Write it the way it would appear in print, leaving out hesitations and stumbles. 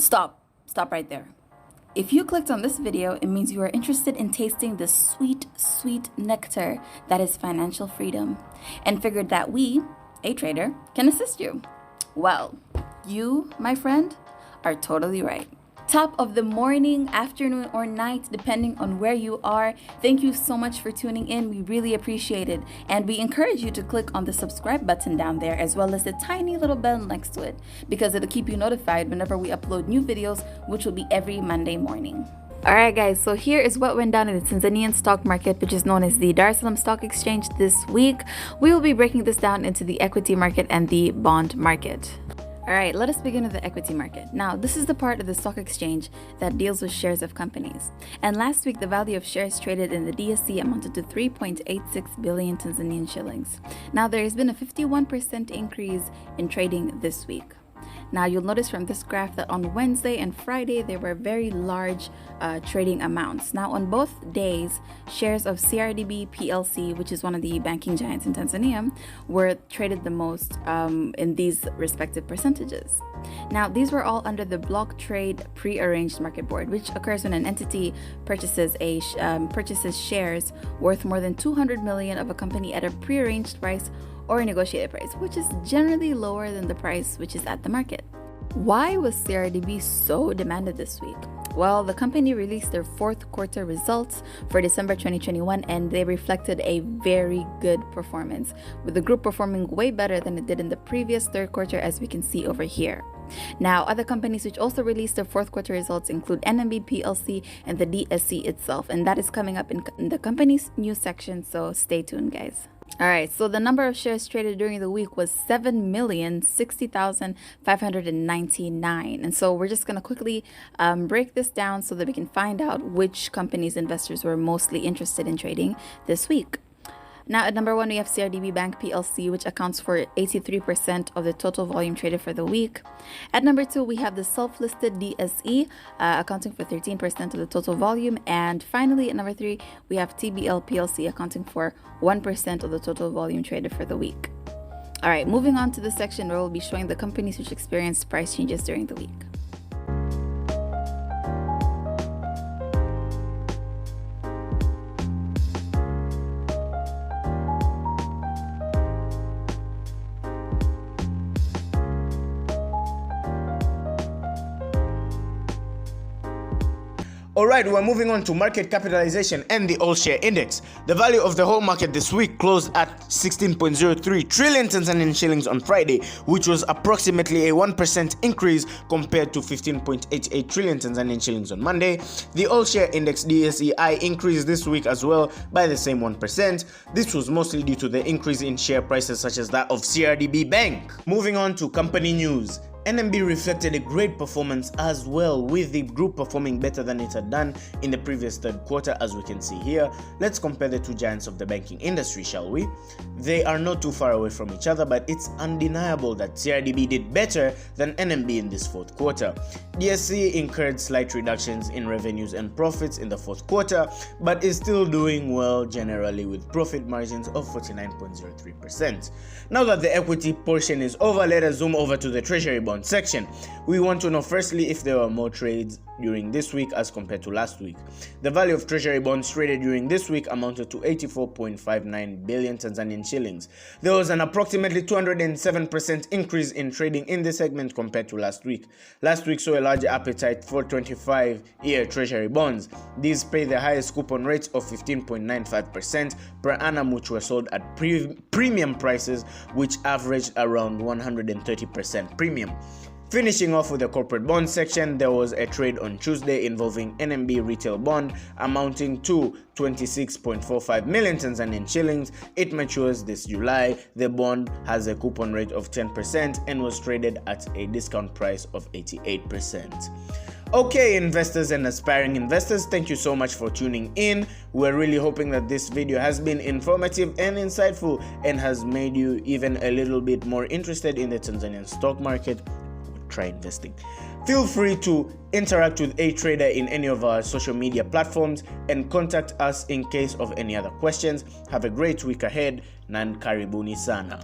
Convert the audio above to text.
Stop right there. If you clicked on this video, it means you are interested in tasting the sweet, sweet nectar that is financial freedom and figured that we, a trader, can assist you. Well, you, my friend, are totally right. Top of the morning, afternoon, or night, depending on where you are. Thank you so much for tuning in. We really appreciate it. And we encourage you to click on the subscribe button down there, as well as the tiny little bell next to it, because it'll keep you notified whenever we upload new videos, which will be every Monday morning. Alright guys, so here is what went down in the Tanzanian stock market, which is known as the Dar es Salaam Stock Exchange this week. We will be breaking this down into the equity market and the bond market. Alright, let us begin with the equity market. Now, this is the part of the stock exchange that deals with shares of companies. And last week, the value of shares traded in the DSE amounted to 3.86 billion Tanzanian shillings. Now, there has been a 51% increase in trading this week. Now, you'll notice from this graph that on Wednesday and Friday, there were very large trading amounts. Now, on both days, shares of CRDB PLC, which is one of the banking giants in Tanzania, were traded the most in these respective percentages. Now, these were all under the block trade pre-arranged market board, which occurs when an entity purchases shares worth more than 200 million of a company at a pre-arranged price or a negotiated price, which is generally lower than the price which is at the market. Why was CRDB so demanded this week? Well, the company released their fourth quarter results for December 2021, and they reflected a very good performance, with the group performing way better than it did in the previous third quarter, as we can see over here. Now, other companies which also released their fourth quarter results include NMB PLC and the DSE itself, and that is coming up in the company's news section, so stay tuned, guys. Alright, so the number of shares traded during the week was 7,060,599. And so we're just going to quickly break this down so that we can find out which companies investors were mostly interested in trading this week. Now, at number one, we have CRDB Bank PLC, which accounts for 83% of the total volume traded for the week. At number two, we have the self-listed DSE, accounting for 13% of the total volume. And finally, at number three, we have TBL PLC, accounting for 1% of the total volume traded for the week. All right, moving on to the section where we'll be showing the companies which experienced price changes during the week. Alright, we're moving on to market capitalization and the all-share index. The value of the whole market this week closed at 16.03 trillion Tanzanian shillings on Friday, which was approximately a 1% increase compared to 15.88 trillion Tanzanian shillings on Monday. The all-share index DSEI increased this week as well by the same 1%. This was mostly due to the increase in share prices such as that of CRDB Bank. Moving on to company news. NMB reflected a great performance as well, with the group performing better than it had done in the previous third quarter, as we can see here. Let's compare the two giants of the banking industry, shall we? They are not too far away from each other, but it's undeniable that CRDB did better than NMB in this fourth quarter. DSE incurred slight reductions in revenues and profits in the fourth quarter, but is still doing well generally with profit margins of 49.03%. Now that the equity portion is over, let us zoom over to the treasury bond section. We want to know firstly if there were more trades during this week as compared to last week. The value of treasury bonds traded during this week amounted to 84.59 billion Tanzanian shillings. There was an approximately 207% increase in trading in this segment compared to last week. Last week saw a large appetite for 25-year treasury bonds. These pay the highest coupon rates of 15.95% per annum, which were sold at premium prices, which averaged around 130% premium. Finishing off with the corporate bond section, there was a trade on Tuesday involving NMB retail bond amounting to 26.45 million Tanzanian shillings. It matures this July. The bond has a coupon rate of 10% and was traded at a discount price of 88%. Okay, investors and aspiring investors, thank you so much for tuning in. We're really hoping that this video has been informative and insightful and has made you even a little bit more interested in the Tanzanian stock market. Try investing. Feel free to interact with a trader in any of our social media platforms and contact us in case of any other questions. Have a great week ahead. Nan karibuni sana.